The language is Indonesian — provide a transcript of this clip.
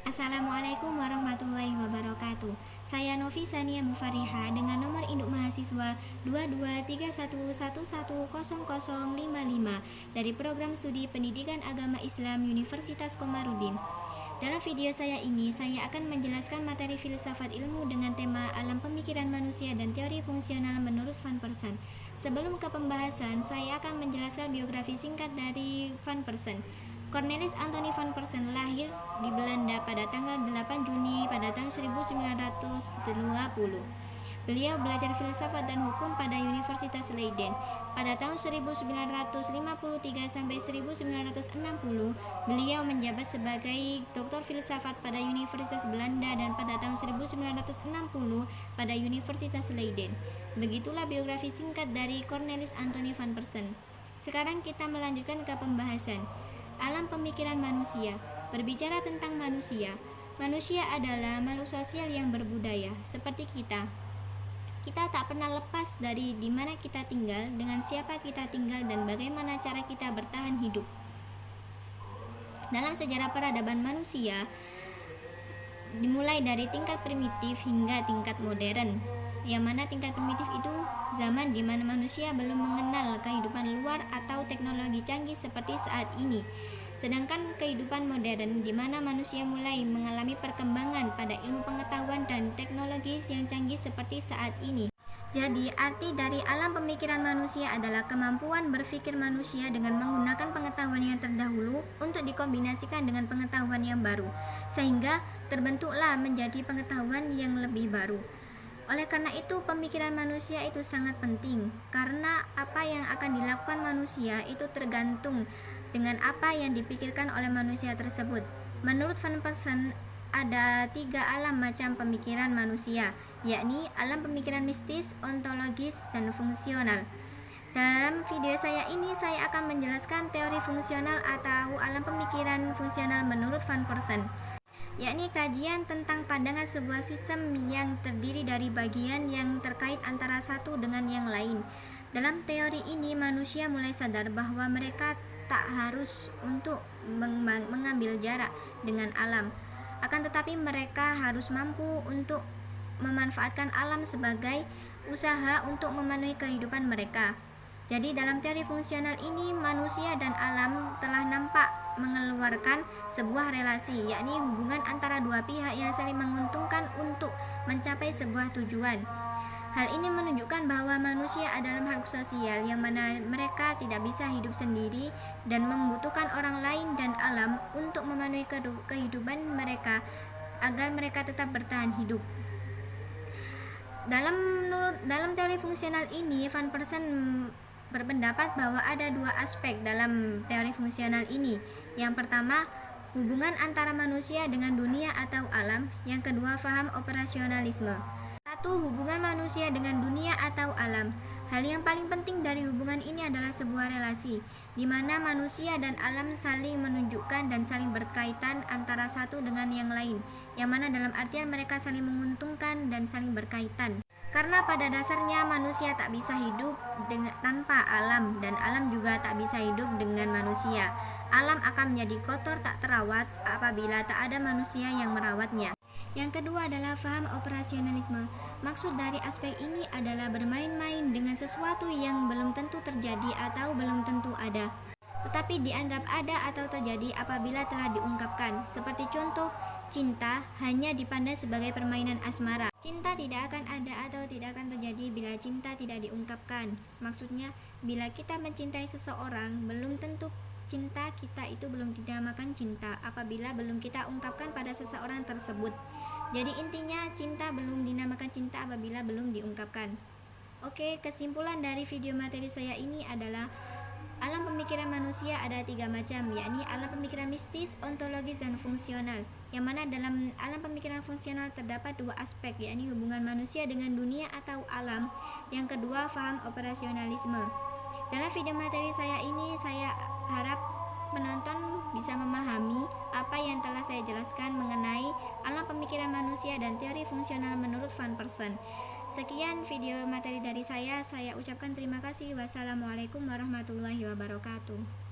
Assalamualaikum warahmatullahi wabarakatuh. Saya Novi Sania Mufariha dengan nomor induk mahasiswa 2231110055 dari program studi Pendidikan Agama Islam Universitas Komarudin. Dalam video saya ini, saya akan menjelaskan materi filsafat ilmu dengan tema alam pemikiran manusia dan teori fungsional menurut Van Persson. Sebelum ke pembahasan, saya akan menjelaskan biografi singkat dari Van Persson. Cornelis Anthony Van Persson lahir di Belanda pada tanggal 8 Juni pada tahun 1920. Beliau belajar filsafat dan hukum pada Universitas Leiden. Pada tahun 1953 sampai 1960, beliau menjabat sebagai doktor filsafat pada Universitas Belanda dan pada tahun 1960 pada Universitas Leiden. Begitulah biografi singkat dari Cornelis Anthony Van Persson. Sekarang kita melanjutkan ke pembahasan. Alam pemikiran manusia. Berbicara tentang manusia, manusia adalah makhluk sosial yang berbudaya, seperti kita. Kita tak pernah lepas dari di mana kita tinggal, dengan siapa kita tinggal, dan bagaimana cara kita bertahan hidup. Dalam sejarah peradaban manusia, dimulai dari tingkat primitif hingga tingkat modern, yang mana tingkat primitif itu zaman di mana manusia belum mengenal kehidupan luar atau teknologi canggih seperti saat ini. Sedangkan kehidupan modern di mana manusia mulai mengalami perkembangan pada ilmu pengetahuan dan teknologis yang canggih seperti saat ini. Jadi, arti dari alam pemikiran manusia adalah kemampuan berpikir manusia dengan menggunakan pengetahuan yang terdahulu untuk dikombinasikan dengan pengetahuan yang baru, sehingga terbentuklah menjadi pengetahuan yang lebih baru. Oleh karena itu, pemikiran manusia itu sangat penting, karena apa yang akan dilakukan manusia itu tergantung dengan apa yang dipikirkan oleh manusia tersebut. Menurut Van Persson, ada 3 alam macam pemikiran manusia, yakni alam pemikiran mistis, ontologis, dan fungsional. Dalam video saya ini, saya akan menjelaskan teori fungsional atau alam pemikiran fungsional menurut Van Persson, yakni kajian tentang pandangan sebuah sistem yang terdiri dari bagian yang terkait antara satu dengan yang lain. Dalam teori ini, manusia mulai sadar bahwa mereka tak harus untuk mengambil jarak dengan alam, akan tetapi mereka harus mampu untuk memanfaatkan alam sebagai usaha untuk memenuhi kehidupan mereka. Jadi dalam teori fungsional ini, manusia dan alam telah nampak mengeluarkan sebuah relasi, yakni hubungan antara dua pihak yang saling menguntungkan untuk mencapai sebuah tujuan. Hal ini menunjukkan bahwa manusia adalah makhluk sosial yang mana mereka tidak bisa hidup sendiri dan membutuhkan orang lain dan alam untuk memenuhi kehidupan mereka agar mereka tetap bertahan hidup. Dalam teori fungsional ini, Van Persson berpendapat bahwa ada 2 aspek dalam teori fungsional ini. Yang pertama, hubungan antara manusia dengan dunia atau alam. Yang kedua, faham operasionalisme. 1. Hubungan manusia dengan dunia atau alam. Hal yang paling penting dari hubungan ini adalah sebuah relasi, di mana manusia dan alam saling menunjukkan dan saling berkaitan antara satu dengan yang lain, yang mana dalam artian mereka saling menguntungkan dan saling berkaitan. Karena pada dasarnya manusia tak bisa hidup tanpa alam, dan alam juga tak bisa hidup dengan manusia. Alam akan menjadi kotor tak terawat apabila tak ada manusia yang merawatnya. Yang kedua adalah faham operasionalisme. Maksud dari aspek ini adalah bermain-main dengan sesuatu yang belum tentu terjadi atau belum tentu ada, tetapi dianggap ada atau terjadi apabila telah diungkapkan. Seperti contoh, cinta hanya dipandang sebagai permainan asmara. Cinta tidak akan ada atau tidak akan terjadi bila cinta tidak diungkapkan. Maksudnya, bila kita mencintai seseorang, belum tentu cinta kita itu belum dinamakan cinta apabila belum kita ungkapkan pada seseorang tersebut. Jadi intinya, cinta belum dinamakan cinta apabila belum diungkapkan. Oke, kesimpulan dari video materi saya ini adalah alam pemikiran manusia ada 3 macam, yakni alam pemikiran mistis, ontologis, dan fungsional. Yang mana dalam alam pemikiran fungsional terdapat 2 aspek, yakni hubungan manusia dengan dunia atau alam. Yang kedua, faham operasionalisme. Dalam video materi saya ini, saya harap penonton bisa memahami apa yang telah saya jelaskan mengenai alam pemikiran manusia dan teori fungsional menurut Van Persson. Sekian video materi dari saya ucapkan terima kasih. Wassalamualaikum warahmatullahi wabarakatuh.